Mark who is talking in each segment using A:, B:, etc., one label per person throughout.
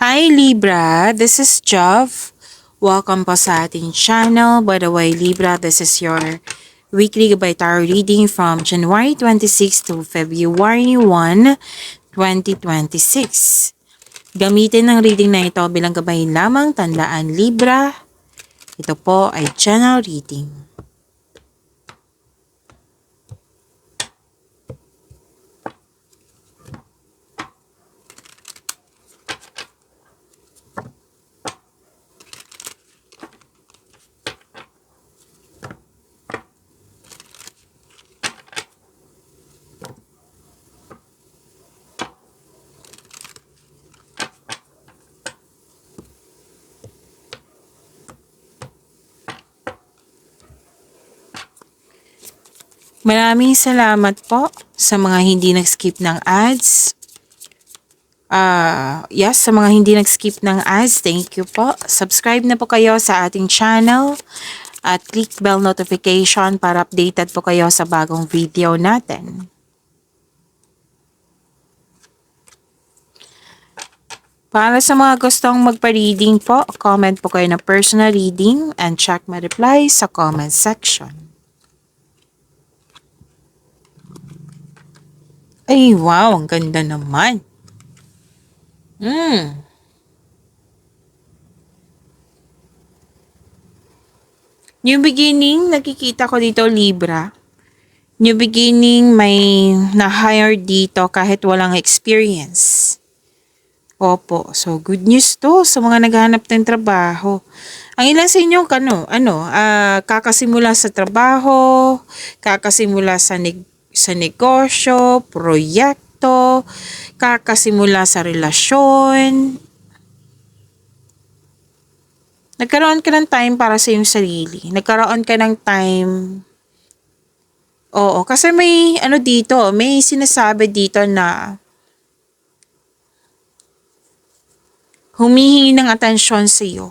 A: Hi Libra, this is Jov. Welcome po sa ating channel. By the way, Libra, this is your weekly gabay tarot reading from January 26 to February 1, 2026. Gamitin ang reading na ito bilang gabay lamang, tandaan Libra. Ito po ay general reading. Maraming salamat po sa mga hindi nag-skip ng ads. Yes, sa mga hindi nag-skip ng ads, thank you po. Subscribe na po kayo sa ating channel at click bell notification para updated po kayo sa bagong video natin. Para sa mga gustong magpa-reading po, comment po kayo na personal reading and check my reply sa comment section. Ay, wow, ang ganda naman. New beginning, nakikita ko dito Libra. New beginning, may na-hire dito kahit walang experience. Opo, so good news to sa mga naghahanap ng trabaho. Ang ilan sa inyo, kakasimula sa trabaho, kakasimula sa negosyo, proyekto, kakasimula sa relasyon. Nagkaroon ka ng time para sa iyong sarili. Nagkaroon ka ng time. Oo, kasi may may sinasabi dito na humihingi ng atensyon sa iyo.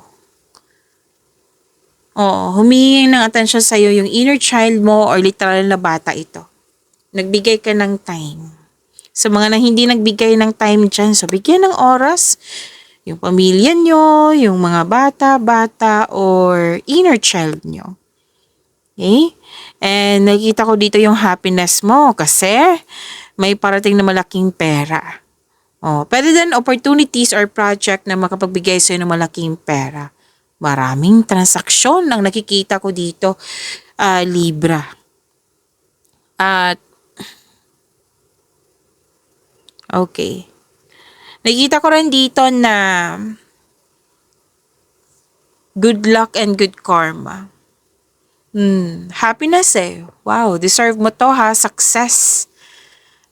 A: Oo, humihingi ng atensyon sa iyo yung inner child mo or literal na bata ito. Nagbigay ka ng time. Sa mga na hindi nagbigay ng time dyan, so bigyan ng oras yung pamilya nyo, yung mga bata, or inner child nyo. Okay? And nakita ko dito yung happiness mo kasi may parating na malaking pera. Pwede din opportunities or project na makapagbigay sa'yo ng malaking pera. Maraming transaksyon ang nakikita ko dito, Libra. At, okay. Nakikita ko rin dito na good luck and good karma. Happiness eh. Wow, deserve mo to ha, success.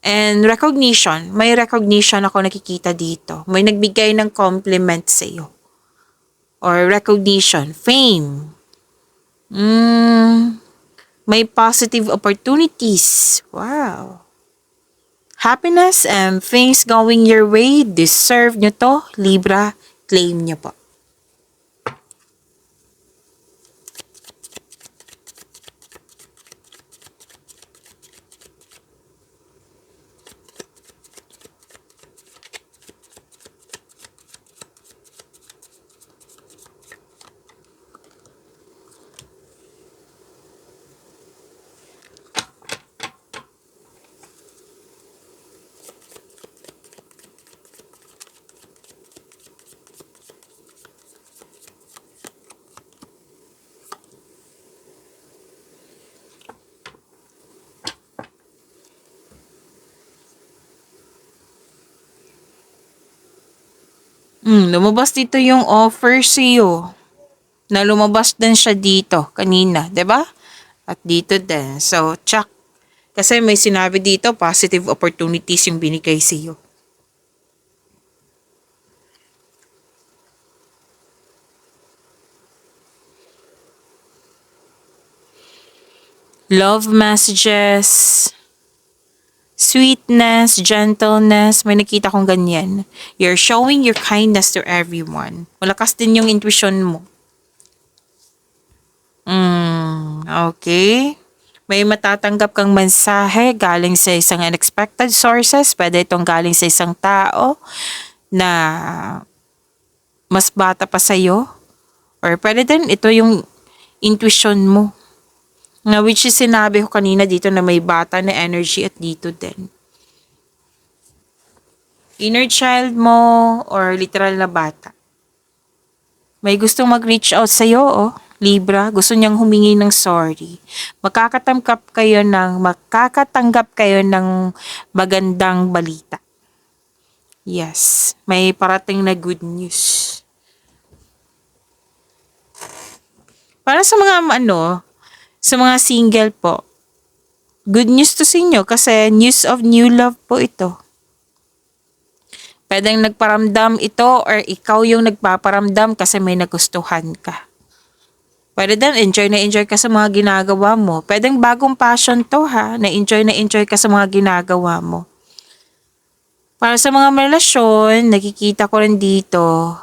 A: And recognition. May recognition ako nakikita dito. May nagbigay ng compliment sa iyo. Or recognition, fame. May positive opportunities. Wow. Happiness and things going your way. Deserve nyo to, Libra. Claim nyo po. Lumabas dito yung offer sa'yo. Na lumabas din siya dito kanina, 'di ba? At dito din. So, check. Kasi may sinabi dito, positive opportunities yung binigay sa'yo. Love messages, sweetness, gentleness, may nakita kong ganyan. You're showing your kindness to everyone. Malakas din yung intuition mo. Okay. May matatanggap kang mensahe galing sa isang unexpected sources. Pwede itong galing sa isang tao na mas bata pa sa'yo. Or pwede din, ito yung intuition mo. Na which is sinabi ko kanina dito na may bata na energy at dito din. Inner child mo or literal na bata. May gustong mag-reach out sa'yo, oh. Libra, gusto niyang humingi ng sorry. Makakatanggap kayo ng magandang balita. Yes, may parating na good news. Para sa mga sa mga single po, good news to sa inyo kasi news of new love po ito. Pwedeng nagparamdam ito or ikaw yung nagpaparamdam kasi may nagustuhan ka. Pwede din, enjoy ka sa mga ginagawa mo. Pwedeng bagong passion to ha, na enjoy ka sa mga ginagawa mo. Para sa mga relasyon, nakikita ko rin dito,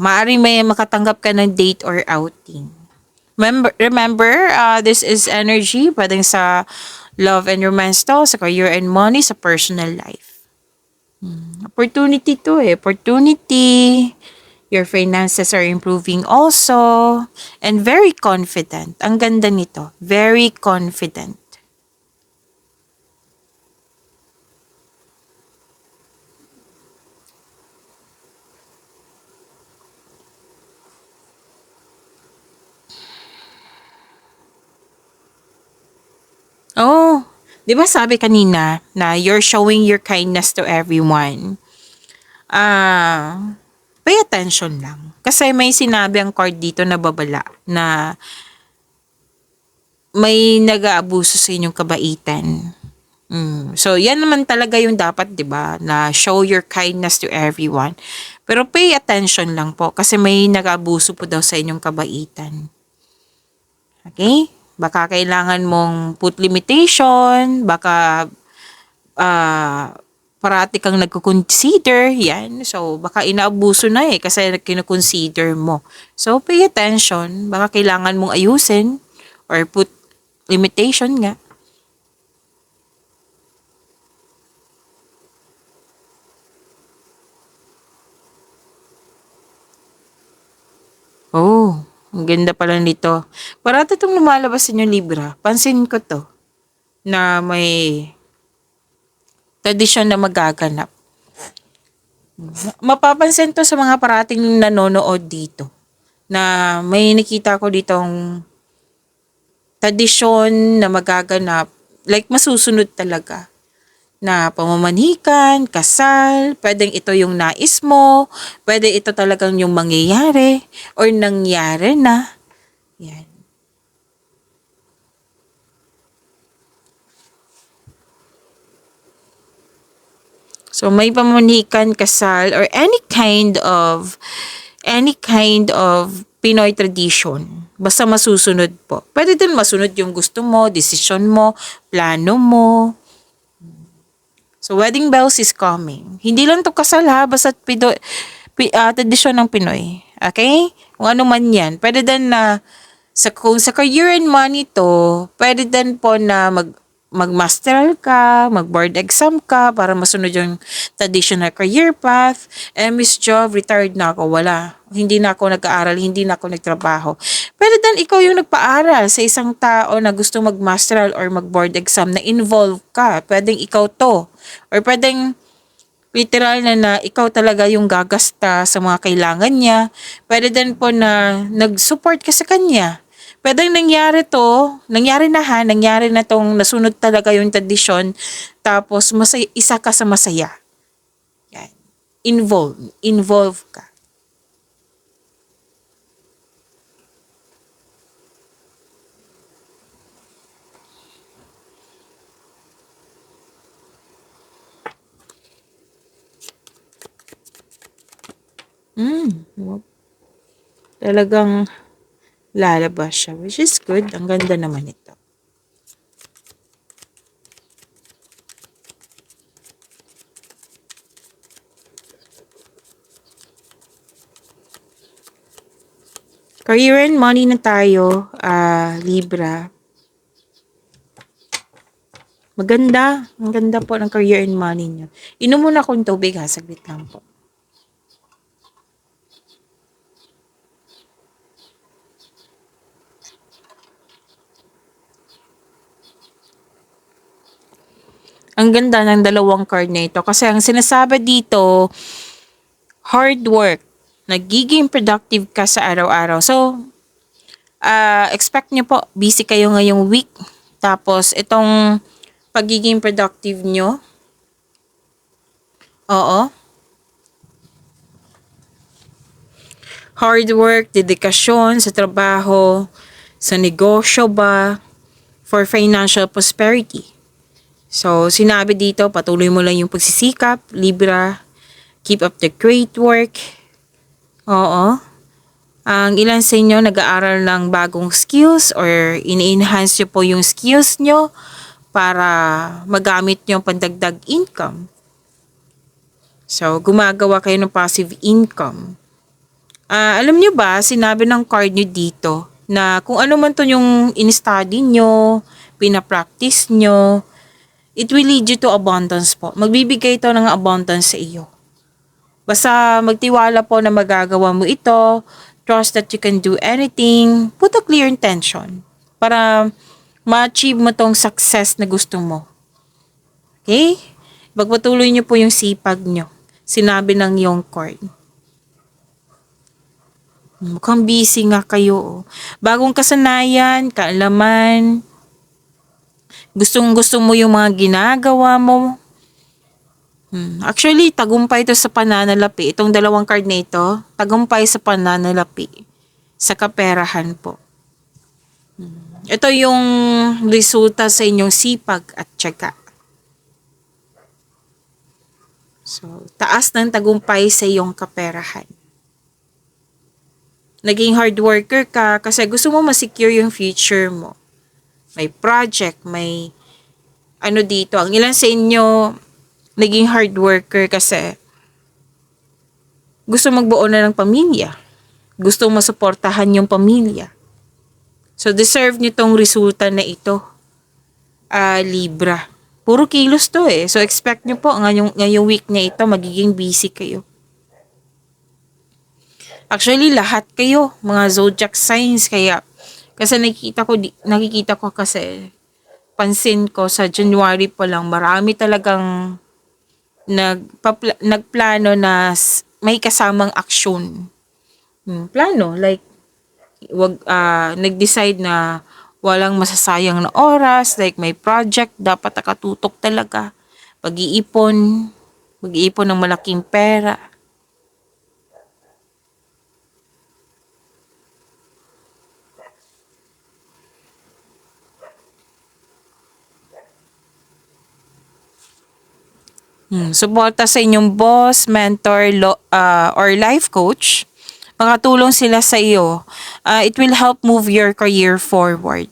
A: maaaring may makatanggap ka ng date or outing. Remember, this is energy, pwedeng sa love and romance to, sa career and money, sa personal life. Opportunity to opportunity. Your finances are improving also. And very confident. Ang ganda nito. Very confident. Oh, di ba sabi kanina na you're showing your kindness to everyone? Pay attention lang. Kasi may sinabi ang card dito na babala na may nag-aabuso sa inyong kabaitan. So, yan naman talaga yung dapat, di ba? Na show your kindness to everyone. Pero pay attention lang po kasi may nag-aabuso po daw sa inyong kabaitan. Okay? Baka kailangan mong put limitation, baka parati kang nagko-consider, yan. So, baka inaabuso na kasi kino-consider mo. So, pay attention. Baka kailangan mong ayusin or put limitation nga. Oh, ang ganda pala nito. Parati itong lumalabas sa inyo, Libra. Pansin ko to na may tradisyon na magaganap. Mapapansin to sa mga parating nanonood dito na may nakita ko ditong tradisyon na magaganap, like masusunod talaga na pamamanhikan, kasal, pwedeng ito yung nais mo, pwede ito talagang yung mangyayari or nangyari na. Yan. So may pamamanhikan, kasal, or any kind of Pinoy tradition. Basta masusunod po. Pwede din masunod yung gusto mo, desisyon mo, plano mo. So, wedding bells is coming. Hindi lang to kasal ha, basta tradisyon ng Pinoy. Okay? Kung ano man yan. Pwede din na, kung sa career and money to, pwede din po na mag-masteral ka, mag-board exam ka para masunod yung traditional career path. Miss Job, retired na ako. Wala. Hindi na ako nag-aaral, hindi na ako nagtrabaho. Pwede din ikaw yung nagpaaral sa isang tao na gusto mag-masteral or mag-board exam na involve ka. Pwedeng ikaw to. Or pwedeng literal na ikaw talaga yung gagasta sa mga kailangan niya. Pwede din po na nag-support ka sa kanya. Pwedeng nangyari na tong nasunod talaga yung tradisyon, tapos isa ka sa masaya. Yan. Involve ka. Talagang lalabas siya, which is good. Ang ganda naman ito. Career and money na tayo, Libra. Maganda. Ang ganda po ng career and money niyo. Inom muna akong tubig ha, saglit lang po. Ang ganda ng dalawang card na ito kasi ang sinasabi dito, hard work. Nagiging productive ka sa araw-araw. So, expect nyo po, busy kayo ngayong week. Tapos, itong pagiging productive nyo, oo, hard work, dedikasyon sa trabaho, sa negosyo ba, for financial prosperity. So, sinabi dito, patuloy mo lang yung pagsisikap, Libra, keep up the great work. Oo. Ang ilan sa inyo nag-aaral ng bagong skills or ini-enhance nyo po yung skills nyo para magamit nyo pandagdag income. So, gumagawa kayo ng passive income. Alam nyo ba, sinabi ng card nyo dito na kung ano man to yung in-study nyo, pinapractice nyo, it will lead you to abundance po. Magbibigay ito ng abundance sa iyo. Basta magtiwala po na magagawa mo ito, trust that you can do anything, put a clear intention para ma-achieve mo tong success na gusto mo. Okay? Pagpatuloy nyo po yung sipag nyo. Sinabi ng yung card. Mukhang busy nga kayo. Oh. Bagong kasanayan, kaalaman, gusto mo yung mga ginagawa mo. Actually, tagumpay ito sa pananalapi. Itong dalawang card na ito, tagumpay sa pananalapi. Sa kaperahan po. Ito yung resulta sa inyong sipag at tiyaga. So, taas ng tagumpay sa iyong kaperahan. Naging hard worker ka kasi gusto mo ma-secure yung future mo. May project, may ano dito. Ang ilan sa inyo, naging hard worker kasi gusto magbuo na ng pamilya. Gusto masuportahan yung pamilya. So, deserve nyo tong resulta na ito. Libra. Puro kilos to eh. So, expect nyo po ngayong week na ito, magiging busy kayo. Actually, lahat kayo, mga zodiac signs, kaya, kasi nakikita ko kasi, pansin ko sa January pa lang, marami talagang nagplano na may kasamang aksyon. Plano, like, nag-decide na walang masasayang na oras, like may project, dapat nakatutok talaga. Mag-iipon ng malaking pera. Suporta sa inyong boss, mentor, or life coach. Makatulong sila sa iyo. It will help move your career forward.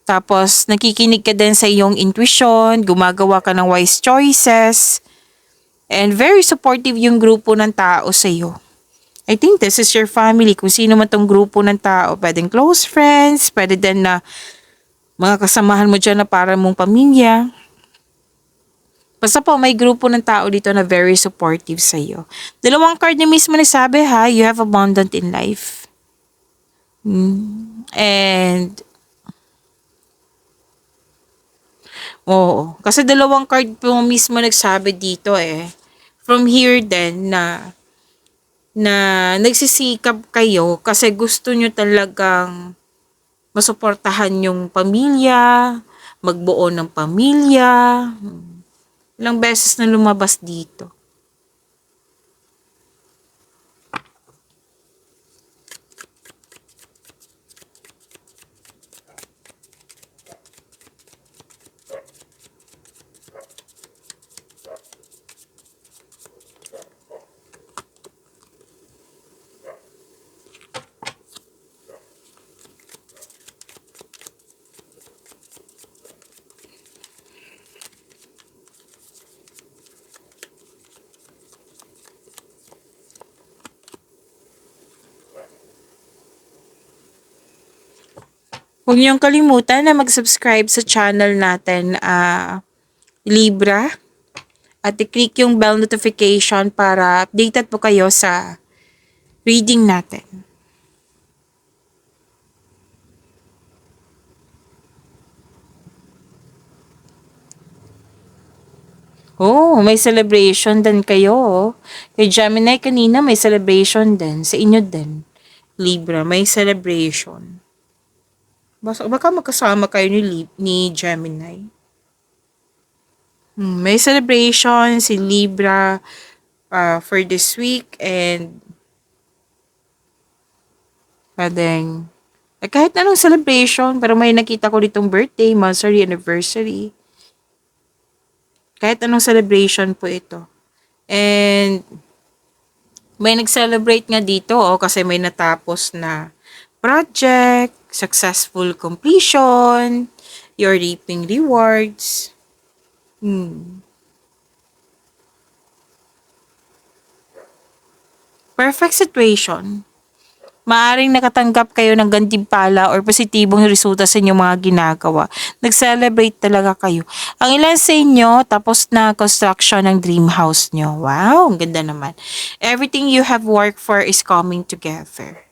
A: Tapos, nakikinig ka din sa iyong intuition, gumagawa ka ng wise choices, and very supportive yung grupo ng tao sa iyo. I think this is your family. Kung sino man tong grupo ng tao, pwedeng close friends, pwede din na mga kasamahan mo dyan na para mong pamilya. Basta po, may grupo ng tao dito na very supportive sa iyo. Dalawang card na mismo nagsabi ha, you have abundant in life. And, oo. Kasi dalawang card po mismo nagsabi dito eh. From here then na nagsisikap kayo kasi gusto nyo talagang masuportahan yung pamilya, magbuo ng pamilya. Ilang beses na lumabas dito. Huwag niyong kalimutan na mag-subscribe sa channel natin, Libra. At i-click yung bell notification para updated po kayo sa reading natin. Oh, may celebration din kayo. Oh. Kay Gemini kanina may celebration din. Sa inyo din. Libra, may celebration. Baka magkasama kayo ni Gemini. May celebration si Libra for this week and pwedeng kahit anong celebration, pero may nakita ko ditong birthday, monthsary, anniversary. Kahit anong celebration po ito. And may nag-celebrate nga dito kasi may natapos na project, successful completion, you're reaping rewards. Perfect situation. Maaring nakatanggap kayo ng gantimpala or positibong resulta sa inyong mga ginagawa. Nag-celebrate talaga kayo. Ang ilan sa inyo, tapos na construction ng dream house nyo. Wow, ang ganda naman. Everything you have worked for is coming together.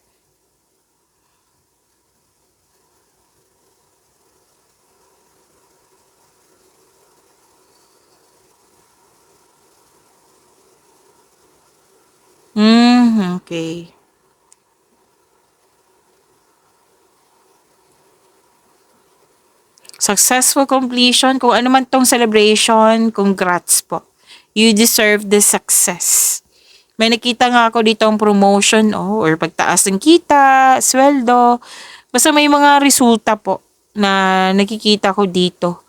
A: Okay. Successful completion, kung ano man tong celebration, congrats po. You deserve the success. May nakita nga ako dito ang promotion or pagtaas ng kita, sweldo. Basta may mga resulta po na nakikita ko dito.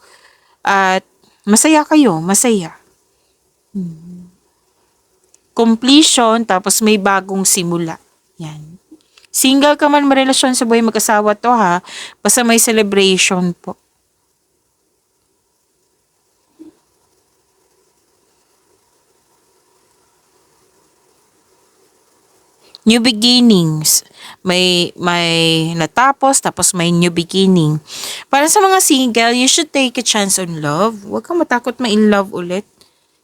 A: At masaya kayo, masaya. Completion, tapos may bagong simula. Yan. Single ka man, marelasyon sa buhay mag-asawa to ha. Basta may celebration po. New beginnings. May natapos, tapos may new beginning. Para sa mga single, you should take a chance on love. Huwag kang matakot ma-in love ulit.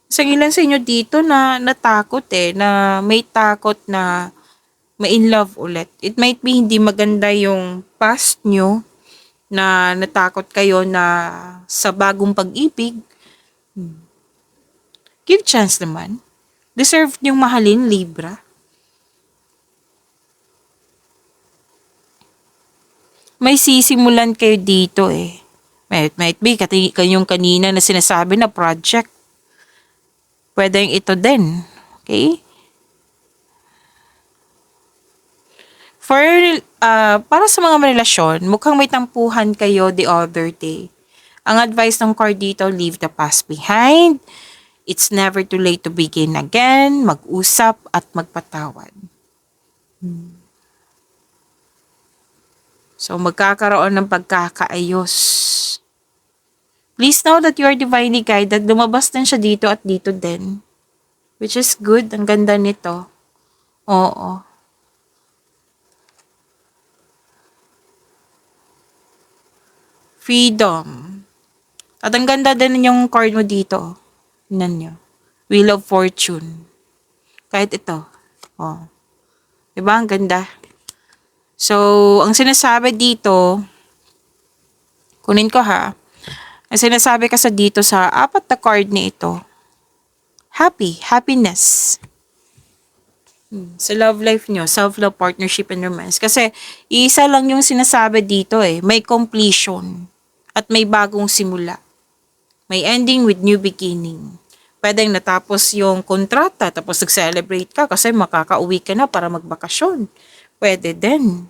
A: Sa ilan sa inyo dito na natakot na may takot na ma-in love ulit. It might be hindi maganda yung past nyo na natakot kayo na sa bagong pag-ibig. Give chance naman. Deserve nyong mahalin, Libra. May sisimulan kayo dito Might be, kanyong kanina na sinasabi na project. Pwedeng ito din. Okay? For, para sa mga relasyon, mukhang may tampuhan kayo the other day. Ang advice ng card dito, leave the past behind. It's never too late to begin again. Mag-usap at magpatawad. So, magkakaroon ng pagkakaayos. Please know that you are divinely guided. Lumabas din siya dito at dito din. Which is good. Ang ganda nito. Oo. Freedom. At ang ganda din yung card mo dito. Tingnan nyo. Wheel of Fortune. Kahit ito. Diba? Ang ganda. So, ang sinasabi dito, kunin ko ha. Ang sinasabi kasi dito sa apat na card na ito, happiness. Sa love life nyo, self-love, partnership, and romance. Kasi, isa lang yung sinasabi dito may completion. At may bagong simula. May ending with new beginning. Pwedeng natapos yung kontrata, tapos nag-celebrate ka kasi makakauwi ka na para magbakasyon. Pwede din.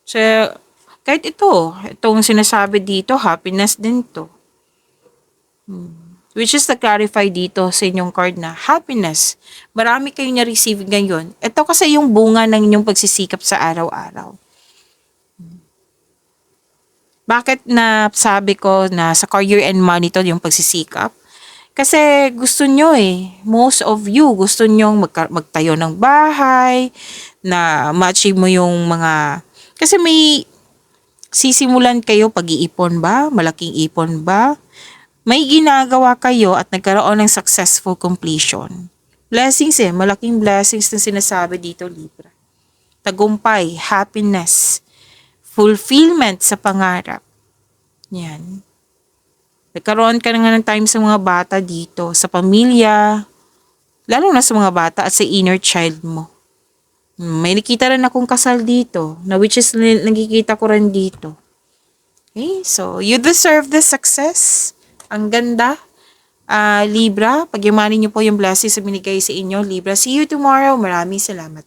A: So, kahit itong sinasabi dito, happiness din to. Which is na-clarify dito sa inyong card na happiness. Marami kayong na-receive ngayon. Ito kasi yung bunga ng inyong pagsisikap sa araw-araw. Bakit na sabi ko na sa career and money to yung pagsisikap? Kasi gusto nyo most of you gusto nyo magtayo ng bahay, na ma-achieve mo yung mga, kasi may sisimulan kayo pag-iipon ba? Malaking ipon ba? May ginagawa kayo at nagkaroon ng successful completion. Blessings malaking blessings na sinasabi dito, Libra. Tagumpay, happiness, fulfillment sa pangarap. Yan. Nagkaroon ka na nga ng time sa mga bata dito, sa pamilya, lalo na sa mga bata at sa inner child mo. May nakita rin akong kasal dito, na which is nakikita ko rin dito. Okay, so you deserve the success. Ang ganda. Libra, pagyamanin niyo po yung blessings na binigay sa inyo, Libra. See you tomorrow. Maraming salamat.